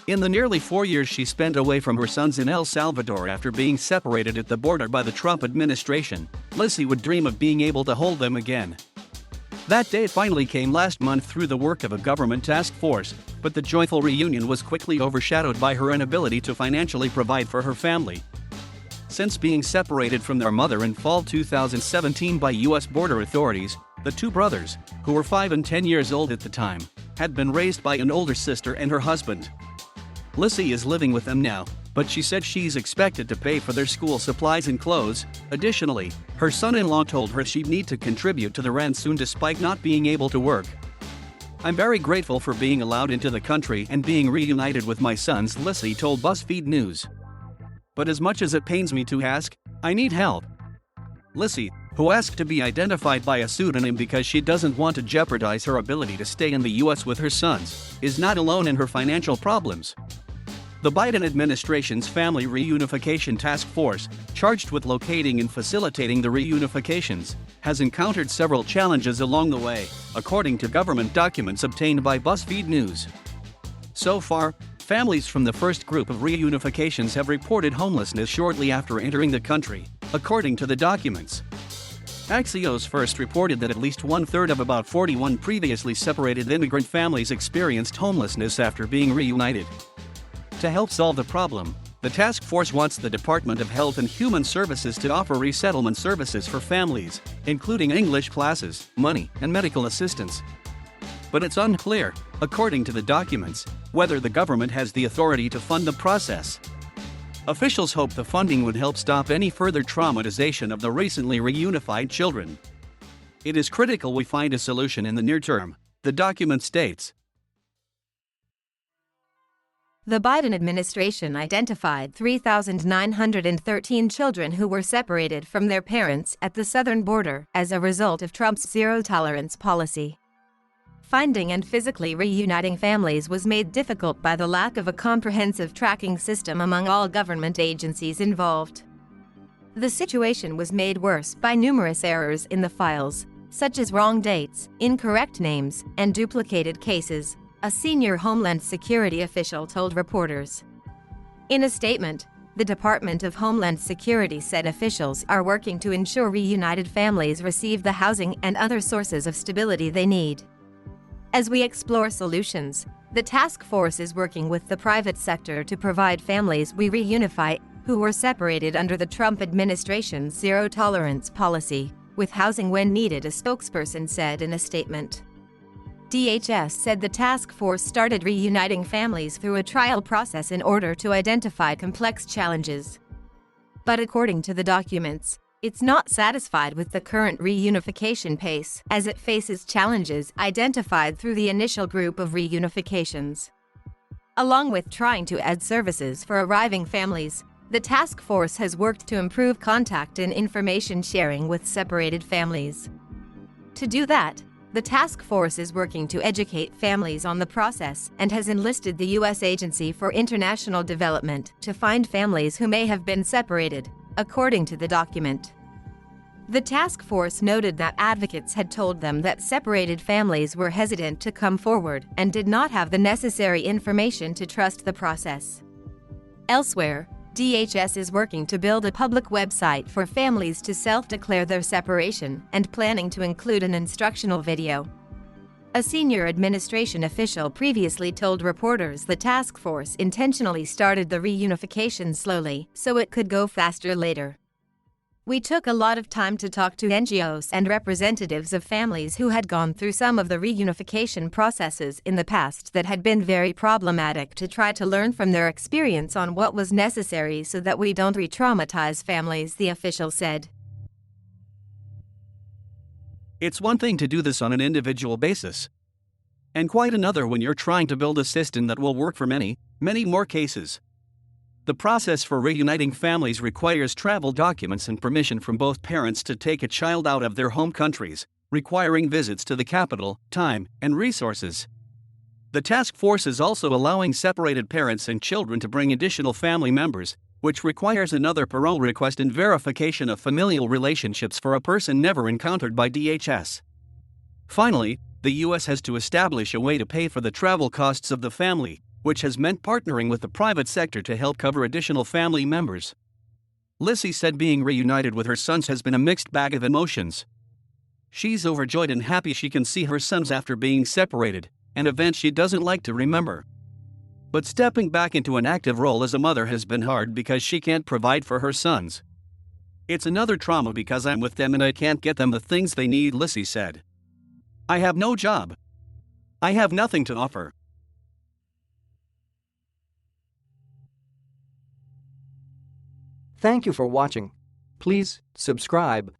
In the nearly 4 years she spent away from her sons in El Salvador after being separated at the border by the Trump administration, Lisy would dream of being able to hold them again. That day finally came last month through the work of a government task force, but the joyful reunion was quickly overshadowed by her inability to financially provide for her family. Since being separated from their mother in fall 2017 by U.S. border authorities, the two brothers, who were 5 and 10 years old at the time, had been raised by an older sister and her husband. Lisy is living with them now, but she said she's expected to pay for their school supplies and clothes. Additionally, her son-in-law told her she'd need to contribute to the rent soon despite not being able to work. "I'm very grateful for being allowed into the country and being reunited with my sons," Lisy told BuzzFeed News. "But as much as it pains me to ask, I need help." Lisy, who asked to be identified by a pseudonym because she doesn't want to jeopardize her ability to stay in the U.S. with her sons, is not alone in her financial problems. The Biden administration's Family Reunification Task Force, charged with locating and facilitating the reunifications, has encountered several challenges along the way, according to government documents obtained by BuzzFeed News. So far, families from the first group of reunifications have reported homelessness shortly after entering the country, according to the documents. Axios first reported that at least 1/3 of about 41 previously separated immigrant families experienced homelessness after being reunited. To help solve the problem, the task force wants the Department of Health and Human Services to offer resettlement services for families, including English classes, money, and medical assistance. But it's unclear, according to the documents, whether the government has the authority to fund the process. Officials hope the funding would help stop any further traumatization of the recently reunified children. "It is critical we find a solution in the near term," the document states. The Biden administration identified 3,913 children who were separated from their parents at the southern border as a result of Trump's zero-tolerance policy. Finding and physically reuniting families was made difficult by the lack of a comprehensive tracking system among all government agencies involved. The situation was made worse by numerous errors in the files, such as wrong dates, incorrect names, and duplicated cases, a senior Homeland Security official told reporters. In a statement, the Department of Homeland Security said officials are working to ensure reunited families receive the housing and other sources of stability they need. As we explore solutions, the task force is working with the private sector to provide families we reunify who were separated under the Trump administration's zero-tolerance policy, with housing when needed, a spokesperson said in a statement. DHS said the task force started reuniting families through a trial process in order to identify complex challenges. But according to the documents, it's not satisfied with the current reunification pace as it faces challenges identified through the initial group of reunifications. Along with trying to add services for arriving families, the task force has worked to improve contact and information sharing with separated families. To do that, the task force is working to educate families on the process and has enlisted the U.S. Agency for International Development to find families who may have been separated, according to the document. The task force noted that advocates had told them that separated families were hesitant to come forward and did not have the necessary information to trust the process. Elsewhere, DHS is working to build a public website for families to self-declare their separation and planning to include an instructional video. A senior administration official previously told reporters the task force intentionally started the reunification slowly so it could go faster later. "We took a lot of time to talk to NGOs and representatives of families who had gone through some of the reunification processes in the past that had been very problematic to try to learn from their experience on what was necessary so that we don't re-traumatize families," the official said. It's one thing to do this on an individual basis, and quite another when you're trying to build a system that will work for many, many more cases. The process for reuniting families requires travel documents and permission from both parents to take a child out of their home countries, requiring visits to the capital, time, and resources. The task force is also allowing separated parents and children to bring additional family members, which requires another parole request and verification of familial relationships for a person never encountered by DHS. Finally, the U.S. has to establish a way to pay for the travel costs of the family, which has meant partnering with the private sector to help cover additional family members. Lisy said being reunited with her sons has been a mixed bag of emotions. She's overjoyed and happy she can see her sons after being separated, an event she doesn't like to remember. But stepping back into an active role as a mother has been hard because she can't provide for her sons. It's another trauma because I'm with them and I can't get them the things they need, Lisy said. I have no job. I have nothing to offer. Thank you for watching. Please subscribe